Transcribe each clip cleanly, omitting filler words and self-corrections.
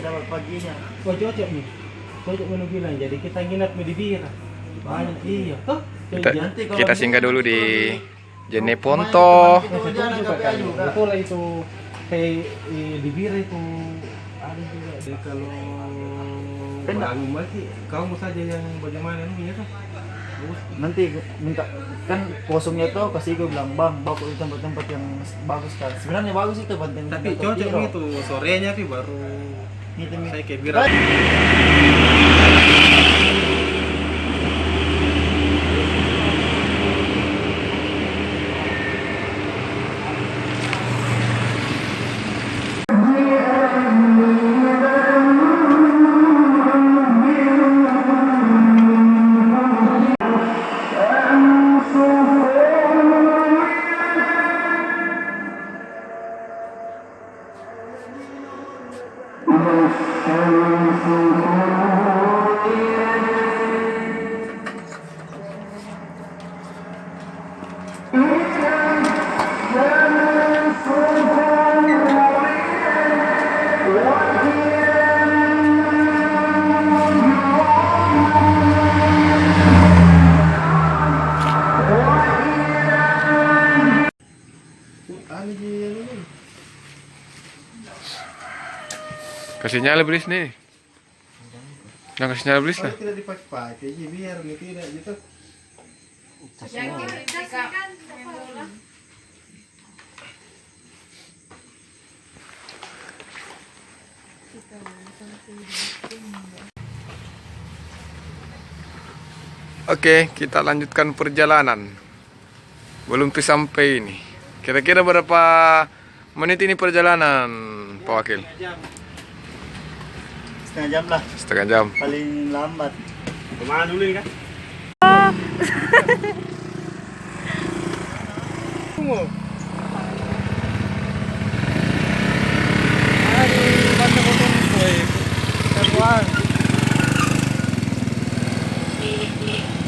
dapat paginya. Oh cocok nih. Cocok menu bilang. Jadi kita nginap di Bira. Banyak iya. Toh. Kita singgah dulu di Jeneponto. Betul lah itu. Kayak di Bira itu ada juga. Jadi kalau bangun masih kamu saja yang bagaimana nih ya kan? Nanti minta kan kosongnya tuh kasih gue bilang bang bawa ke tempat-tempat yang bagus kan. Sebenarnya bagus itu penting. Tapi cocok itu sorenya sih baru saya kayak Bira. Kasih nyala belis nih. Nah, kasih nyala belis lah. Tidak dipakai aja biar tidak gitu. Oke, kita lanjutkan perjalanan. Belum sampai ini. Kira-kira berapa menit ini perjalanan, Pak Wakil? Setengah jam lah. Setengah jam. Paling lambat. Kemana dulu ini kan? Tunggu.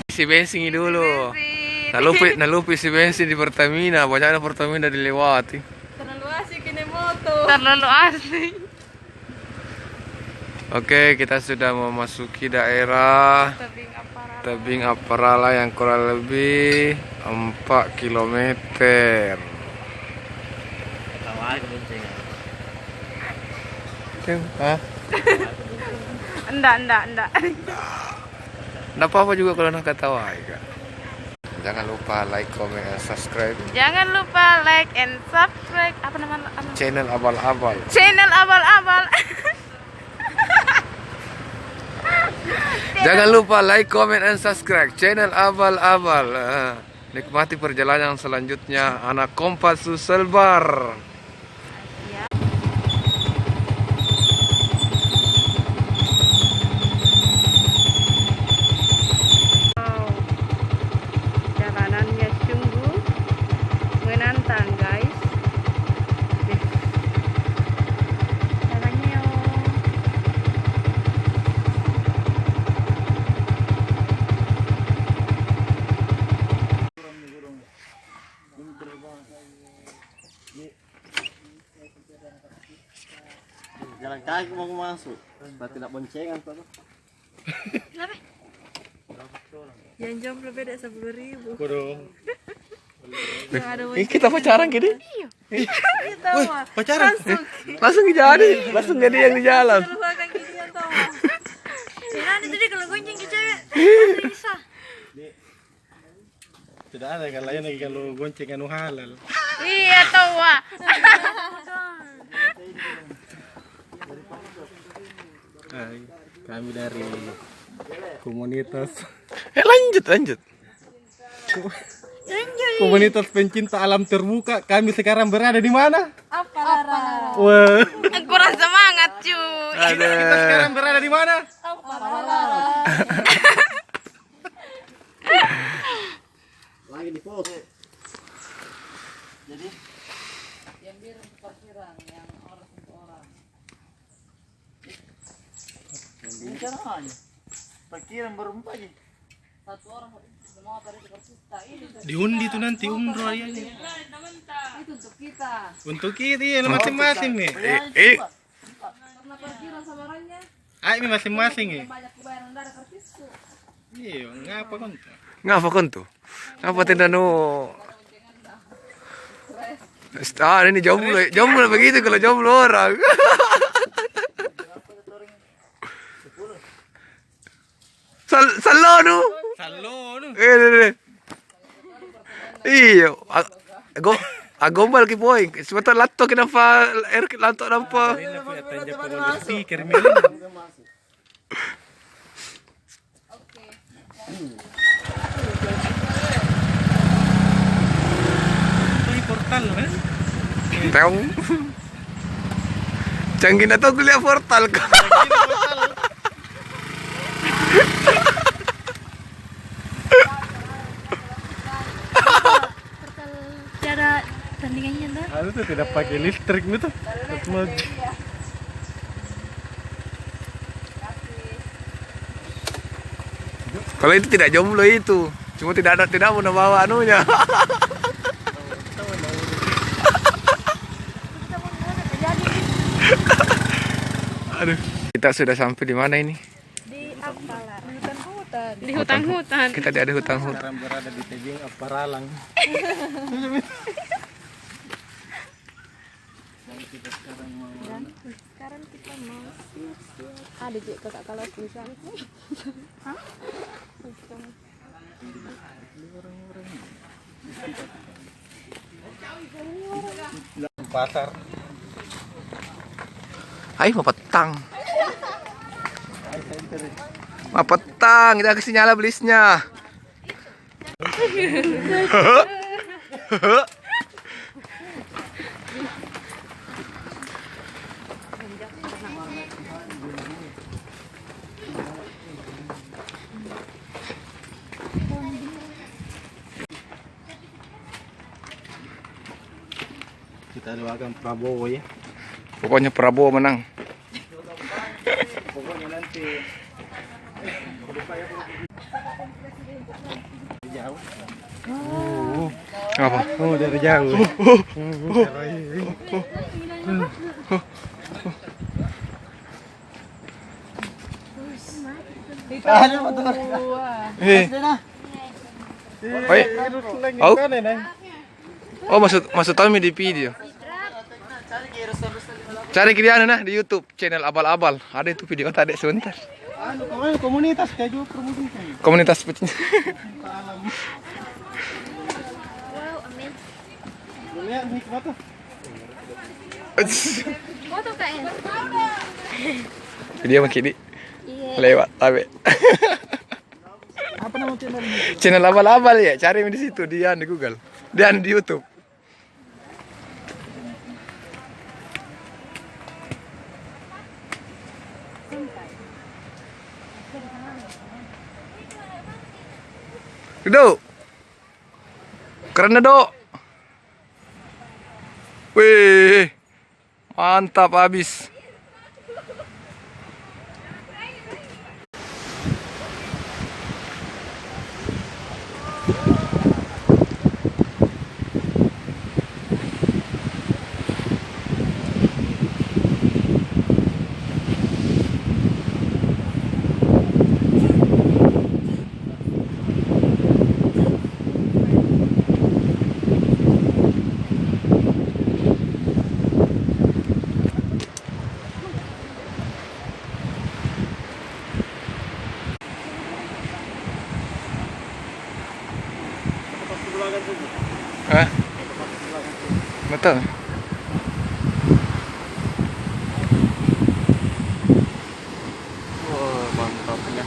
Isi bensin dulu. Nalupi isi bensin di Pertamina. Banyaknya Pertamina dilewati. Terlalu asik ini motor. Terlalu asik. Oke, kita sudah memasuki daerah Tebing Aparala yang kurang lebih 4 km. Hah? Enggak. Nggak apa-apa juga kalau nak ketawa ya. Jangan lupa like, comment, and subscribe Jangan lupa like and subscribe. Apa nama? channel Abal-Abal. Channel Abal-Abal. Jangan lupa like, comment, and subscribe channel Abal-Abal. Nikmati perjalanan selanjutnya anak kompas Suselbar. Jalanannya sungguh menantang, guys. Jalannya Jalan kaki mau masuk. Berarti tidak boncengan tuh. Kenapa? Yang jomblo beda 10.000. Ini kita pacaran gini? Iya. Wih, pacaran? Langsung jadi yang di jalan. Terus akan gini ya tau. Nanti tadi kalau gonceng ke cewek bisa. Tidak ada kan lain lagi kalau gonceng anu halal. Iya tahu, Wak. Hai, kami dari komunitas Lanjut. komunitas pencinta alam terbuka. Kami sekarang berada di mana? Apa Lara? Wah. Kurang semangat, cuy. Kita sekarang berada di mana? Apa Lara? Lagi di pos. Jadi Yang biru parkiran, yang orang untuk orang. ini caranya. Parkiran berempat aja. Satu orang semua tadi seperti kita ini. Diundi tuh nanti umroh ya. Itu untuk kita. Untuk kita ya masing-masing nih. Ah, ini masing-masing ya. Iya, ngapa kan? Ngapa kon tuh? Ngapa tidak nu? Ah, ini jomblo begitu kalau jomblo orang. Salo nu. Salo nu. Iyo, agombal ki boy. Sebentar lato kenapa air lato nampa. Ini apa ya tanja pokoknya speaker milih. Ini portal kan? Teong. Canggih na to kuliah portal ka. Portal cara tandingannya tuh. Anu tuh tidak pakai listrik gitu. Mau Kalau itu tidak jomblo itu. Cuma tidak mau bawa anunya. Aduh. Kita sudah sampai di mana ini? Di Apalar. Di hutan-hutan. Di hutan-hutan. Kita ada hutan-hutan. sekarang berada di tebing Aparalang. Sekarang kita mau ada Jek kakak kelas di sana. Hah? Pasar. Ay, mapetang. Mapetang, kita kasih nyala belisnya. Kita doakan Prabowo ya. Pokoknya Prabowo menang. Pokoknya nanti Jauh. Apa? Oh, dari jauh. ada motor. Eh. Oi. Oh. Oh, maksud Tommy di video. Cari kiri nah di YouTube channel abal-abal. Ada itu video tadi sebentar. Anu, kemarin komunitas kayak juga promosi. Komunitas pecinta. Lihat nih foto. Foto kain. Video makin di lewat tabe. Apa nama channel ini? Channel abal-abal ya, cari di situ dia di Google. Dan di YouTube. Do. Keren do. Wih. Mantap habis. Hah? Betul. Wah, mantapnya.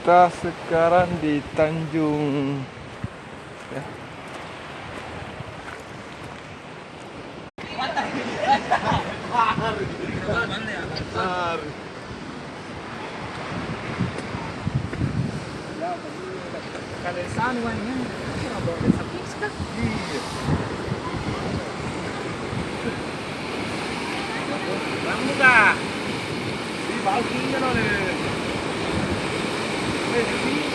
Kita sekarang di Tanjung ya. Kalau sana wannya, orang bawa desa bis kan? Iya. Kamu kah? Di balkinya nih. Di sini.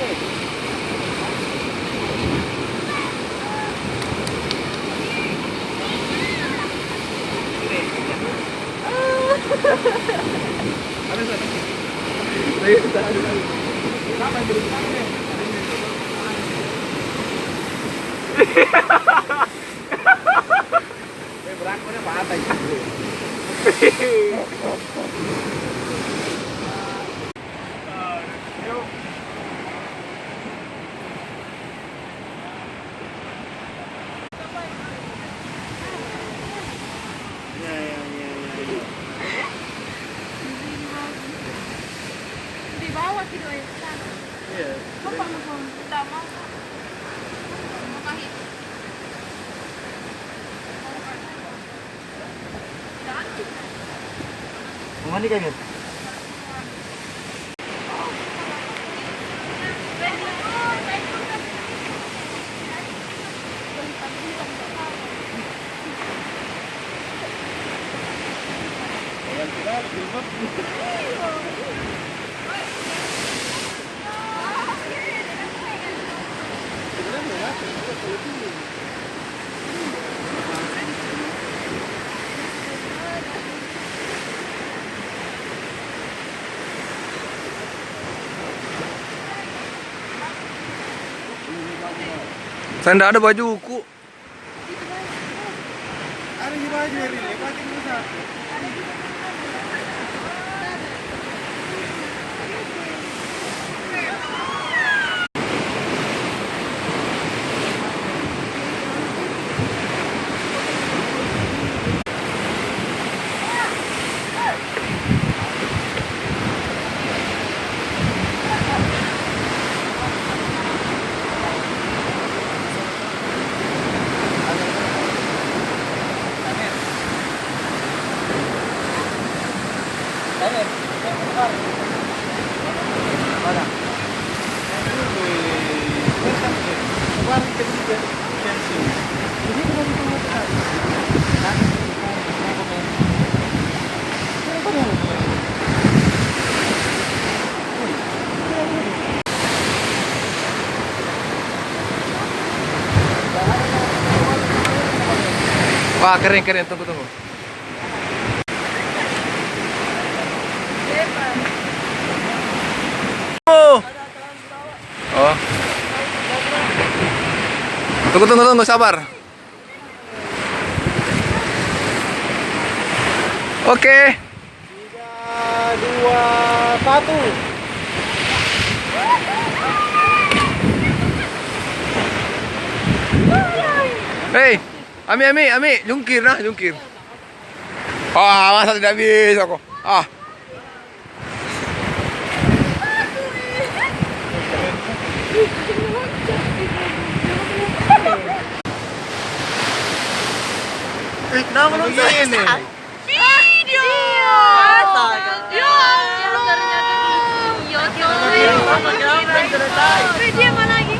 Di bawah gitu ya. Iya. Bapak mau tidak mau. Mau kahit. Mau mandi kan, Mir? Saya nggak ada bajuku. Ada di baju ini, lepatin bisa. Mana? Wah, keren keren, tunggu tunggu. Oh. Oh. Tunggu, sabar. Oke. 3, 2, 1. Hei, Ami, jungkir nah, jungkir. Ah, masa tidak bisa kok. Ah. Nah, belum Begini. Video. Ya Video mana lagi?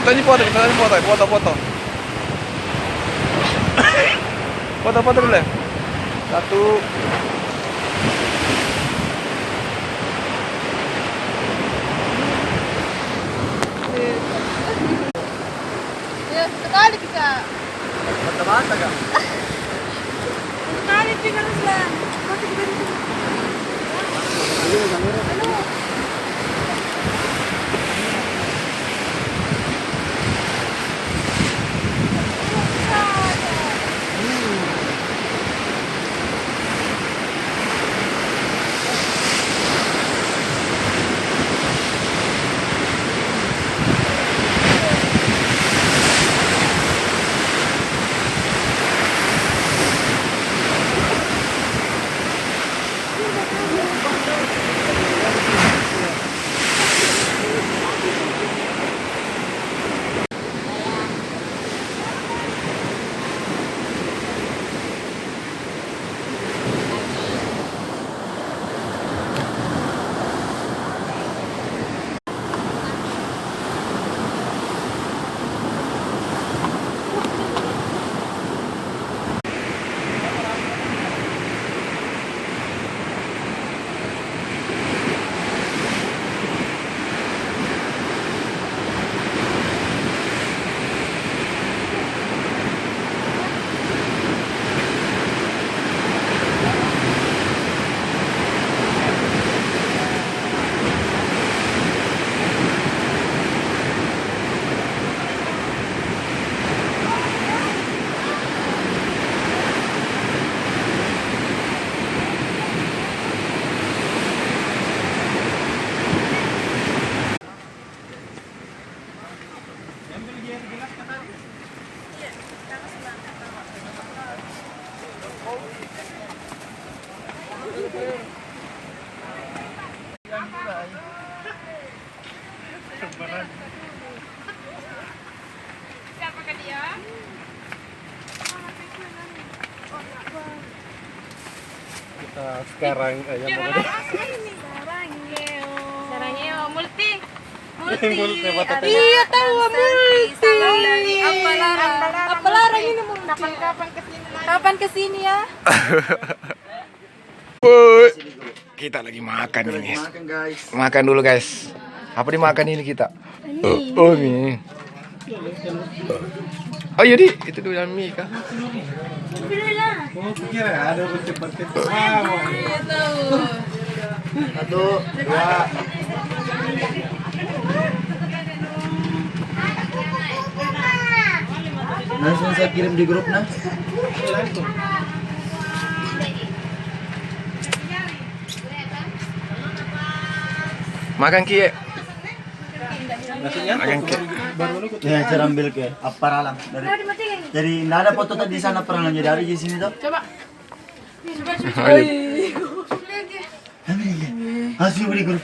Kita ini foto. Foto dulu ya. 1. Ya, sekali kita. Mata-mata kan? Sekali tinggal sebelah. Masih di sini. Siapakah dia? Kita sekarang Sarangnya multi. Multi apa tuh? Iya tahu multi. Apa larang ini multi? Kapan kesini ya? Woi, kita lagi makan Kita ini. lagi makan guys. Makan dulu guys. Apa dimakan ini kita? Oh mie. Oh iya di, itu dulu yang mie kah? Oh, kira ada pencet-pencet. Wow. Satu, dua. Langsung saya kirim di grup nah. Makan kie. Nasinya Makan kie. baru lu Ya, cara ambil ke apa alam dari nggak ada foto tadi di sana pernah jadi hari di sini tuh. Coba. Ambil ya. Langsung di grup.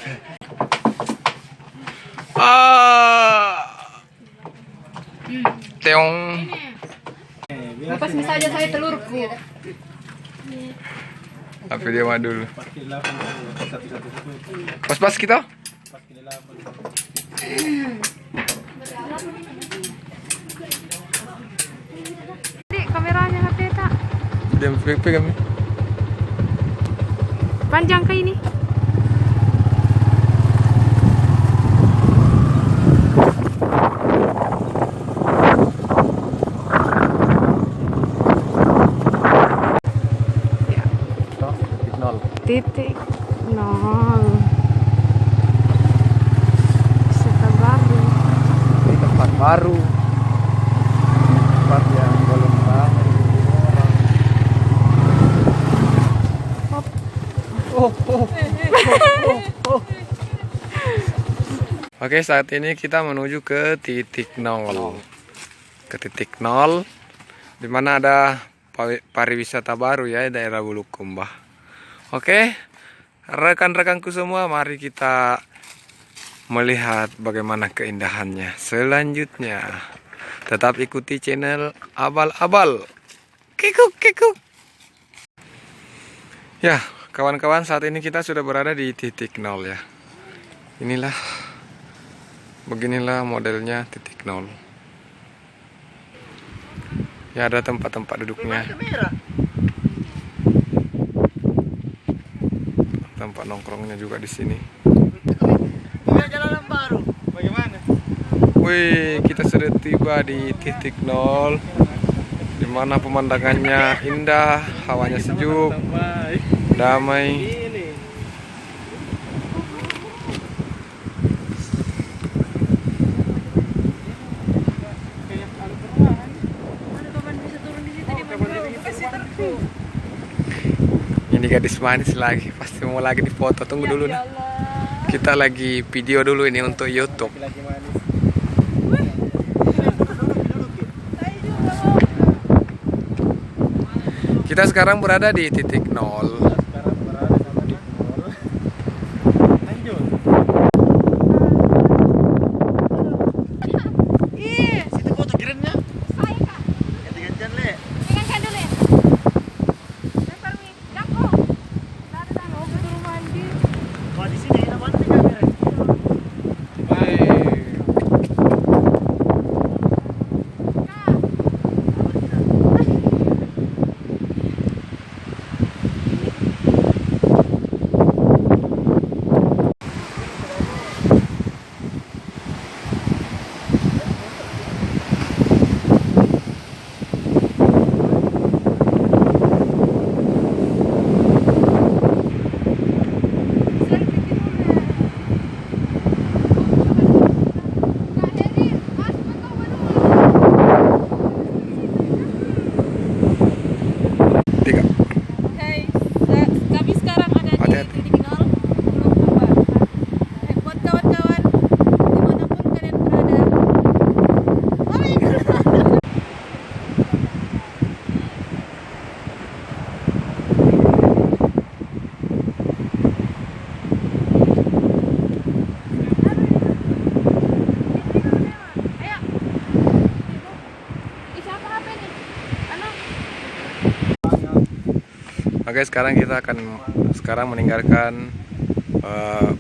Teong. Lepas saja saya telurku. Apa dia mah dulu? pakai 8 Pas-pas kita. pakai 8. Dik, kameranya HP tak? Dia pegang. Panjang ke ini? Titik nol. Wisata baru. Di tempat baru. Tempat yang belum ramai orang. Oke, saat ini kita menuju ke titik nol. Ke titik nol, di mana ada pariwisata baru ya, daerah Bulukumba. Oke, rekan-rekanku semua, mari kita melihat bagaimana keindahannya selanjutnya. Tetap ikuti channel Abal-Abal. Kikuk, kikuk. Ya, kawan-kawan, saat ini kita sudah berada di titik nol ya. Beginilah modelnya titik nol. Ya, ada tempat-tempat duduknya. Tempat nongkrongnya juga di sini. Jalanan baru. Bagaimana? Wih, kita sudah tiba di titik nol, di mana pemandangannya indah, hawanya sejuk, damai. Ini gadis manis lagi, pasti mau lagi difoto. Tunggu dulu nih. Kita lagi video dulu ini untuk YouTube. Lagi manis. Kita sekarang berada di titik nol. Sekarang berada sama di mall. Lanjut. Situ foto kirimnya. Ganti-gantian le. Pegang dulu ya. Lempar nih, jangko. Dari sana, betul mandi. Wah, di sini enak banget nih kamera. Oke, sekarang kita akan meninggalkan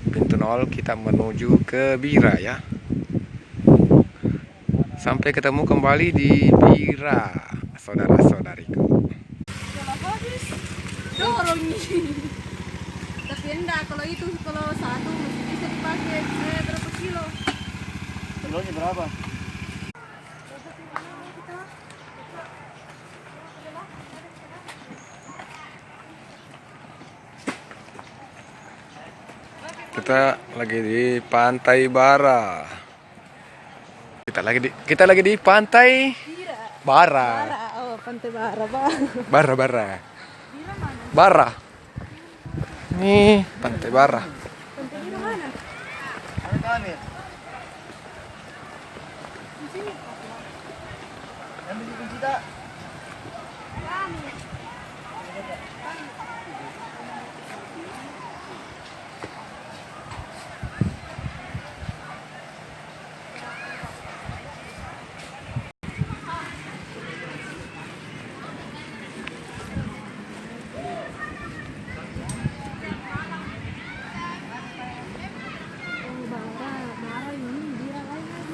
pintu 0, kita menuju ke Bira ya. Sampai ketemu kembali di Bira, saudara-saudariku. Kalau habis dorong nih. Tapi enggak, kalau satu masih bisa dipakai berapa kilo? Kilonya berapa? Kita lagi di Pantai Bara. Kita lagi di Pantai Bara. Oh, Pantai Bara, Bang. Bara. Bara. Nih, Pantai Bara. Pantai Bara mana? Ada kami. Yang bisa kunci tak? Bara ini Bira lain lagi.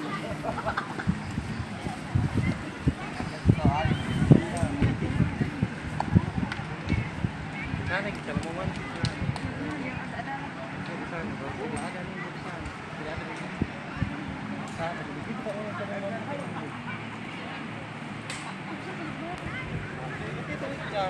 Kita